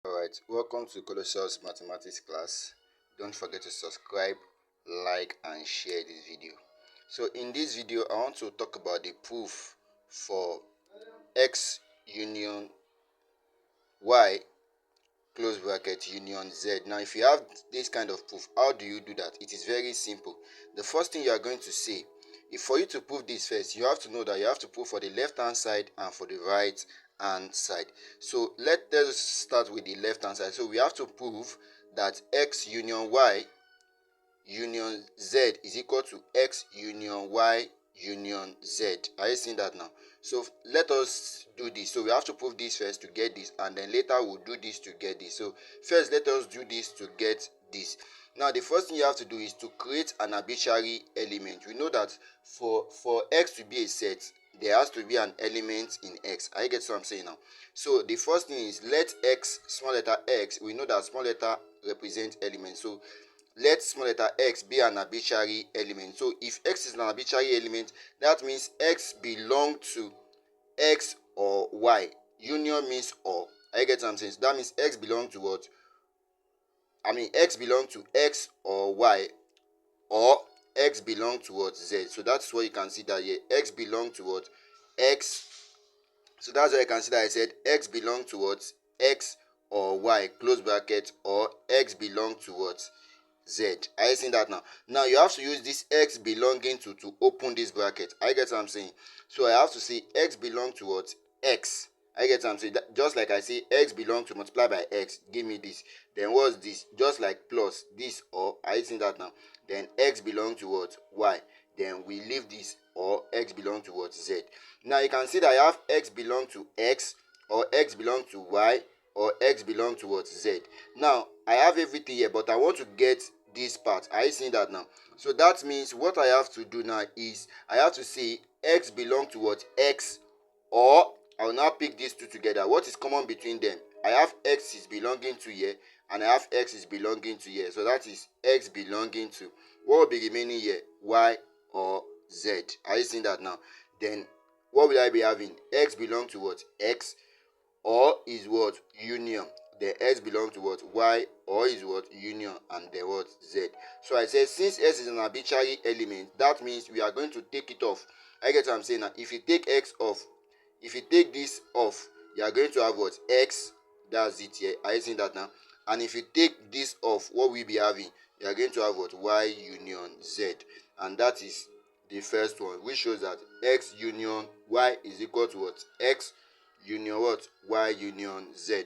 Alright, welcome to Colossals Mathematics class. Don't forget to subscribe, like and share this video. So in this video, I want to talk about the proof for X union Y close bracket union Z. Now if you have this kind of proof, how do you do that? It is very simple. The first thing you are going to say, if for you to prove this first, you have to know that you have to prove for the left hand side and for the right hand side. So let us start with the left hand side. So we have to prove that X union Y union Z is equal to X union Y union Z. Are you seeing that now? So let us do this. So we have to prove this first to get this, and then later we'll do this to get this. So first let us do this to get this. Now the first thing you have to do is to create an arbitrary element. We know that for X to be a set, there has to be an element in X. I get what I'm saying now. So the first thing is let X, small letter X, we know that small letter represents element. So let small letter x be an arbitrary element. So if x is an arbitrary element, that means x belong to x or y. Union means or. I get what I'm saying. So that means x belong to what? X belong to x or y, or x belong to what? Z. So that's what you can see that here. X belong to what? X. So that's why I can see that I said x belong to what? X or y, close bracket, or x belong to what? Z. Are you seeing that now? Now you have to use this x belonging to open this bracket. I get what I'm saying. So I have to say x belong to what? X. I get what I'm saying. Just like I say x belong to multiply by x, give me this. Then what's this? Just like plus this or. Are you seeing that now? Then x belong to what? Y. Then we leave this or x belong to what? Z. Now you can see that I have x belong to x, or x belong to y, or x belong to what? Z. Now I have everything here, but I want to get this part. Are you seeing that now? So that means what I have to do now is I have to say x belong to what? X, or I will now pick these two together. What is common between them? I have x is belonging to here, and I have x is belonging to here. So that is x belonging to. What will be remaining here? Y or Z. Are you seeing that now? Then what will I be having? X belong to what? X, or is what? Union. The x belong to what? Y, or is what? Union, and the what? Z. So I said since s is an arbitrary element, that means we are going to take it off. I get what I'm saying now. If you take x off, if you take this off, you are going to have what? X. That's it here. Are you seeing that now? And if you take this off, what we be having? You are going to have what? Y union Z. And that is the first one, which shows that x union y is equal to what? X union what? Y union Z.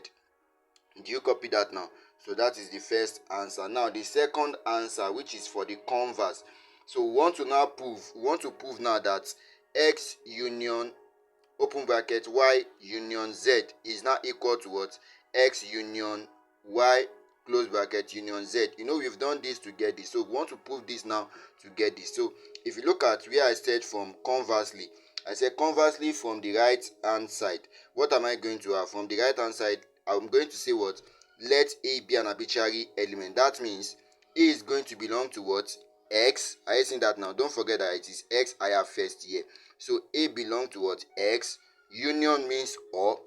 Do you copy that now? So that is the first answer. Now the second answer, which is for the converse. So we want to prove now that x union open bracket y union z is now equal to what? X union y close bracket union z. You know we've done this to get this, so we want to prove this now to get this. So if you look at where I said from conversely, I said conversely from the right hand side. What am I going to have? From the right hand side, I'm going to say what? Let A be an arbitrary element. That means A is going to belong to what? X. Are you seeing that now? Don't forget that it is X I have first here. So A belong to what? X. Union means or.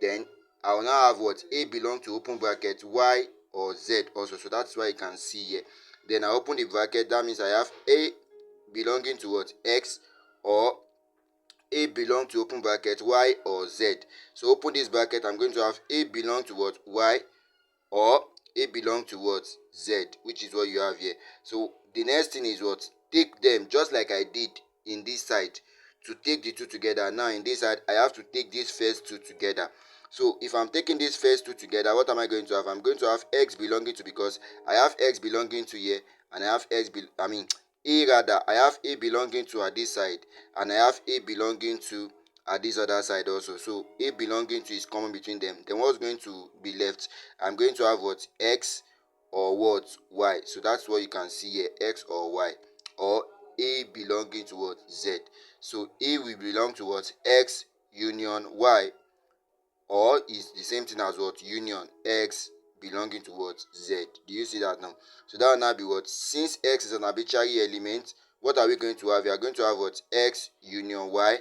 Then I will now have what? A belong to open bracket Y or Z also. So that's why you can see here. Then I open the bracket. That means I have A belonging to what? X, or A belong to open bracket Y or Z. So open this bracket. I'm going to have A belong to what? Y, or A belong to what? Z, which is what you have here. So the next thing is what? Take them just like I did in this side to take the two together. Now in this side, I have to take these first two together. So if I'm taking these first two together, what am I going to have? I'm going to have x belonging to, because I have x belonging to here, and I have I have A belonging to at this side, and I have A belonging to at this other side also. So A belonging to is common between them. Then what's going to be left? I'm going to have what? X or what? Y. So that's what you can see here, X or Y, or A belonging to what? Z. So A will belong to what? X union Y, or is the same thing as what? Union X belonging to what? Z. Do you see that now? So that will now be what? Since X is an arbitrary element, what are we going to have? We are going to have what? X union Y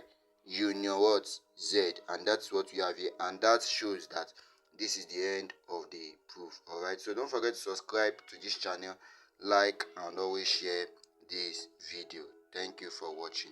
union what? Z. And that's what we have here. And that shows that this is the end of the proof. Alright, so don't forget to subscribe to this channel, like and always share this video. Thank you for watching.